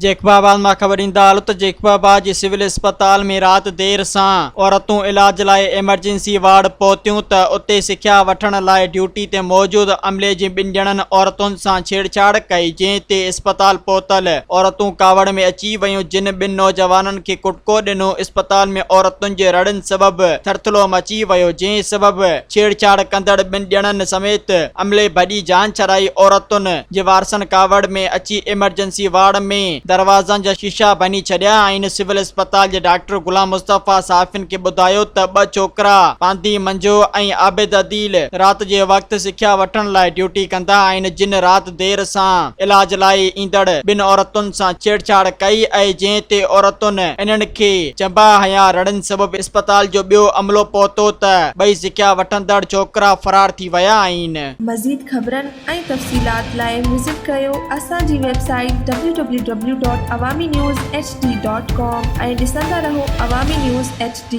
जेकबाबाद मां ख़बर ईंदा हाल त जेकबाबाद जे सिविल अस्पताल में रात देर सां औरतूं इलाज लाइ एमरजेंसी वार्ड पहुतियूं त उते सिख्या वठण लाइ ड्यूटी ते मौजूद अमले जी 2 ॼणनि औरतुनि सां छेड़छाड़ कई, जंहिं ते अस्पताल पहुतल औरतूं कावड़ में अची वयूं, जिन 2 नौजवाननि खे कुटको ॾिनो। अस्पताल में औरतुनि जे रड़नि सबबि थरथलो मची वियो, जंहिं सबबि छेड़छाड़ कंदड़ 2 ॼणनि समेत अमले भॼी जान छॾाई। औरतुनि जे वारसनि कावड़ में अची एमरजेंसी वार्ड में दरवाज़नि जा शीशा भञी छॾिया आहिनि। सिविल अस्पताल जे डॉक्टर गुलाम मुस्तफ़ा साफ़िन खे ॿुधायो त 2 छोकिरा पांदी मंजो ऐं आबिद अदील रात जे वक़्तु सिख्या वठण लाइ ड्यूटी कंदा आहिनि, जिन रात देर सां इलाज लाइ ईंदड़ 2 औरतुनि सां छेड़छाड़ कई ऐं जंहिं ते औरतुनि इन्हनि खे चंबा हया रड़नि सबबि अस्पताल जो ॿियो अमलो पहुतो त 2 सिख्या वठंदड़ छोकिरा फरार थी विया आहिनि। मज़ीद ख़बरनि ऐं तफ़सीलात लाइ विज़िट कयो असांजी वेबसाइट www.awamiNewsHD.com ऐं ॾिसंदा रहो अवामी न्यूज़ HD।